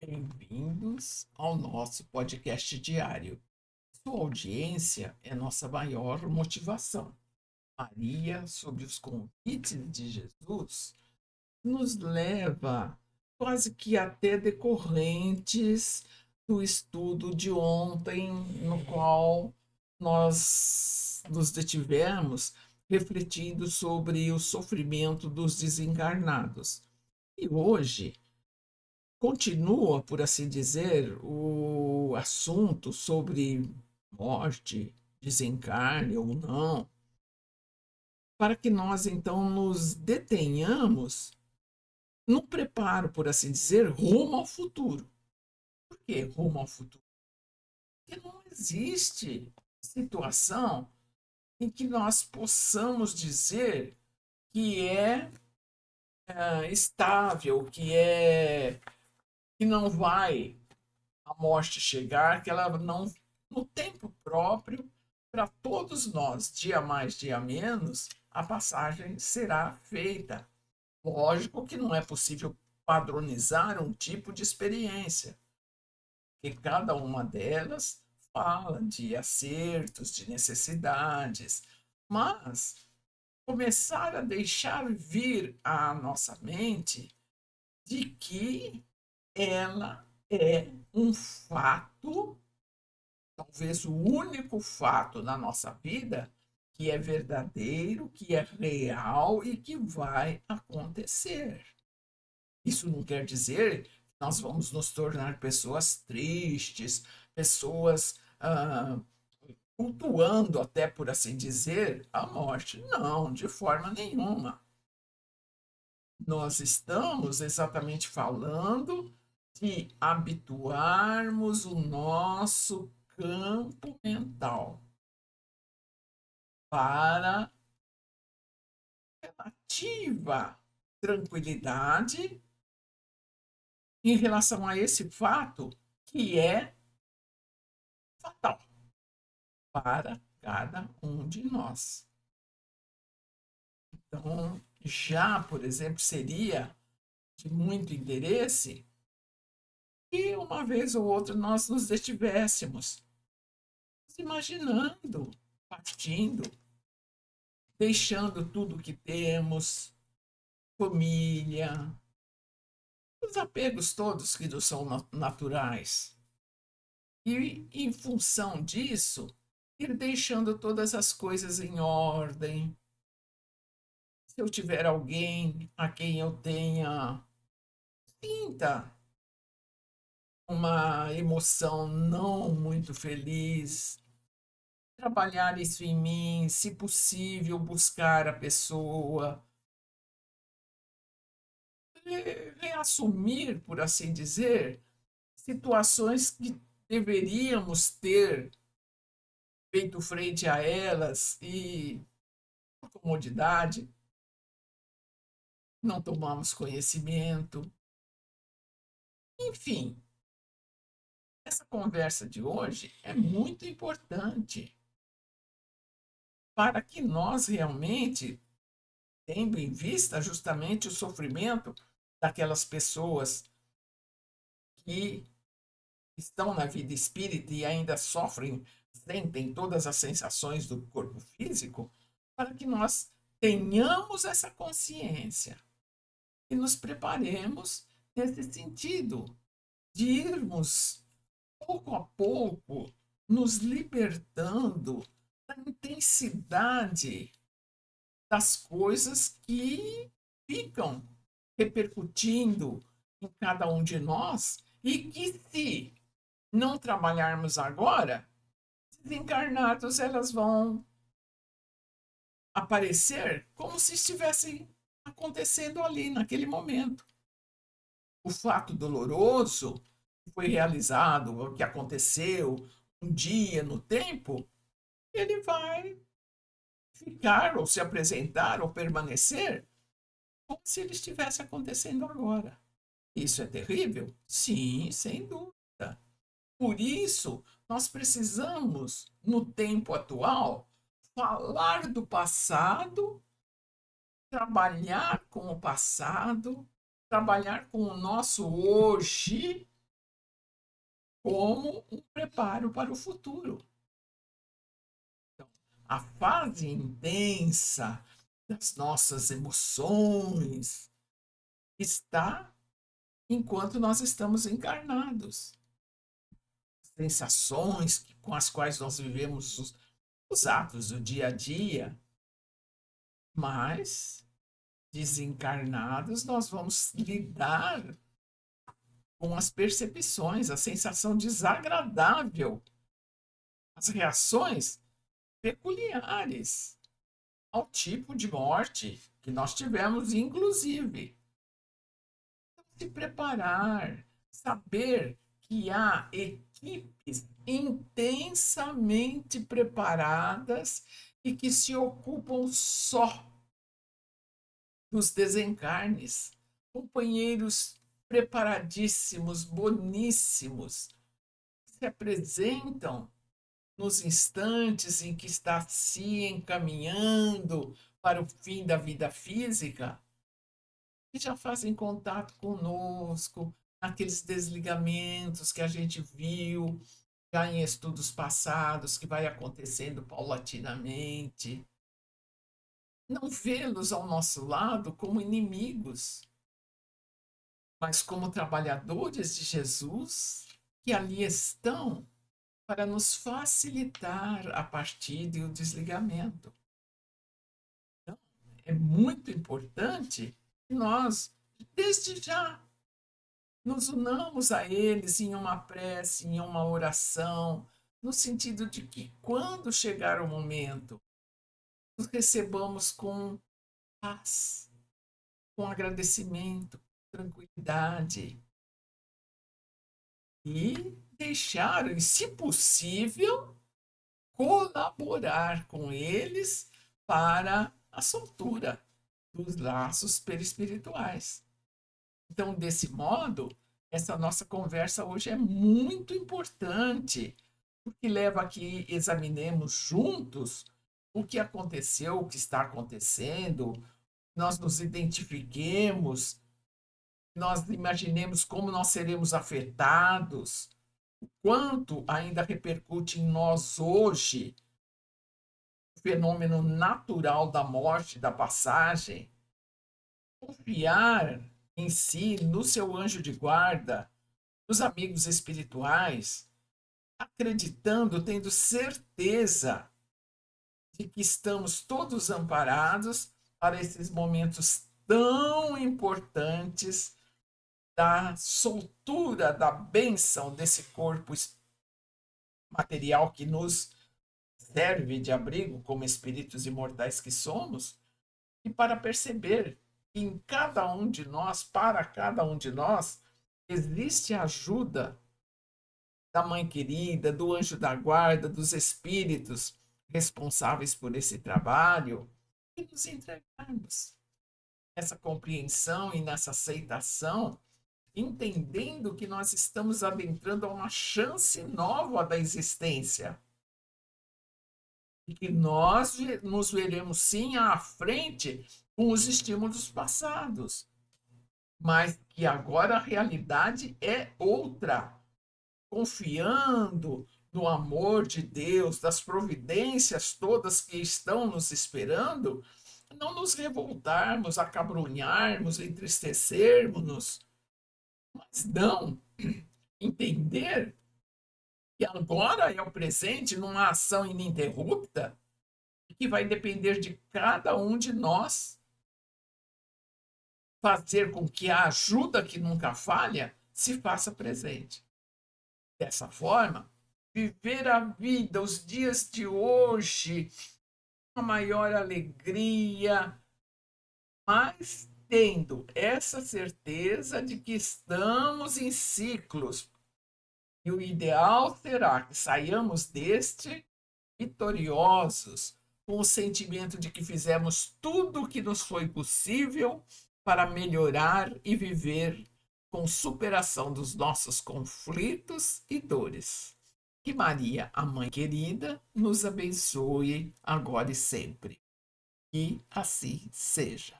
Bem-vindos ao nosso podcast diário. Sua audiência é nossa maior motivação. Maria, sob os convites de Jesus, nos leva quase que até decorrentes do estudo de ontem, no qual nós nos detivemos refletindo sobre o sofrimento dos desencarnados. E hoje continua, por assim dizer, o assunto sobre morte, desencarne ou não, para que nós então nos detenhamos no preparo, por assim dizer, rumo ao futuro. Por que rumo ao futuro? Porque não existe situação em que nós possamos dizer que é estável, que não vai a morte chegar, que ela não, no tempo próprio, para todos nós, dia mais, dia menos, a passagem será feita. Lógico que não é possível padronizar um tipo de experiência, porque cada uma delas fala de acertos, de necessidades, mas começar a deixar vir à nossa mente de que ela é um fato, talvez o único fato na nossa vida que é verdadeiro, que é real e que vai acontecer. Isso não quer dizer que nós vamos nos tornar pessoas tristes, pessoas cultuando, até por assim dizer, a morte. Não, de forma nenhuma. Nós estamos exatamente falando de habituarmos o nosso campo mental para relativa tranquilidade em relação a esse fato que é fatal para cada um de nós. Então, já, por exemplo, seria de muito interesse que uma vez ou outra nós nos detivéssemos imaginando, partindo, deixando tudo que temos, família, os apegos todos que nos são naturais. E, em função disso, ir deixando todas as coisas em ordem. Se eu tiver alguém a quem eu tenha, sinta uma emoção não muito feliz, trabalhar isso em mim, se possível, buscar a pessoa, reassumir, por assim dizer, situações que deveríamos ter feito frente a elas e, por comodidade, não tomamos conhecimento. Enfim, essa conversa de hoje é muito importante para que nós realmente, tendo em vista justamente o sofrimento daquelas pessoas que estão na vida espírita e ainda sofrem, sentem todas as sensações do corpo físico, para que nós tenhamos essa consciência e nos preparemos nesse sentido, de irmos pouco a pouco nos libertando da intensidade das coisas que ficam repercutindo em cada um de nós e que, se não trabalharmos agora, desencarnados, elas vão aparecer como se estivessem acontecendo ali naquele momento. O fato doloroso que foi realizado, o que aconteceu um dia no tempo, ele vai ficar ou se apresentar ou permanecer como se ele estivesse acontecendo agora. Isso é terrível? Sim, sem dúvida. Por isso, nós precisamos, no tempo atual, falar do passado, trabalhar com o passado, trabalhar com o nosso hoje como um preparo para o futuro. Então, a fase intensa das nossas emoções está enquanto nós estamos encarnados. Sensações com as quais nós vivemos os atos do dia a dia, mas desencarnados nós vamos lidar com as percepções, a sensação desagradável, as reações peculiares ao tipo de morte que nós tivemos, inclusive. Então, se preparar, saber que há equipes intensamente preparadas e que se ocupam só dos desencarnes, companheiros preparadíssimos, boníssimos, se apresentam nos instantes em que está se encaminhando para o fim da vida física, e já fazem contato conosco, aqueles desligamentos que a gente viu já em estudos passados, que vai acontecendo paulatinamente. Não vê-los ao nosso lado como inimigos, mas como trabalhadores de Jesus que ali estão para nos facilitar a partida e o desligamento. Então, é muito importante que nós, desde já, nos unamos a eles em uma prece, em uma oração, no sentido de que, quando chegar o momento, nos recebamos com paz, com agradecimento, tranquilidade, e deixar, e, se possível, colaborar com eles para a soltura dos laços perispirituais. Então, desse modo, essa nossa conversa hoje é muito importante, porque leva a que examinemos juntos o que aconteceu, o que está acontecendo, nós nos identifiquemos, nós imaginemos como nós seremos afetados, o quanto ainda repercute em nós hoje o fenômeno natural da morte, da passagem. Confiar em si, no seu anjo de guarda, nos amigos espirituais, acreditando, tendo certeza de que estamos todos amparados para esses momentos tão importantes da soltura, da bênção desse corpo material que nos serve de abrigo como espíritos imortais que somos, e para perceber que em cada um de nós, para cada um de nós, existe a ajuda da Mãe Querida, do anjo da guarda, dos espíritos responsáveis por esse trabalho, e nos entregarmos nessa compreensão e nessa aceitação, entendendo que nós estamos adentrando a uma chance nova da existência. E que nós nos veremos sim à frente com os estímulos passados, mas que agora a realidade é outra, confiando no amor de Deus, das providências todas que estão nos esperando, não nos revoltarmos, acabrunharmos, entristecermos, mas não entender que agora é o presente numa ação ininterrupta e que vai depender de cada um de nós fazer com que a ajuda que nunca falha se faça presente. Dessa forma, viver a vida, os dias de hoje, com a maior alegria, mas tendo essa certeza de que estamos em ciclos. E o ideal será que saiamos deste vitoriosos, com o sentimento de que fizemos tudo o que nos foi possível para melhorar e viver com superação dos nossos conflitos e dores. Que Maria, a Mãe Querida, nos abençoe agora e sempre. Que assim seja.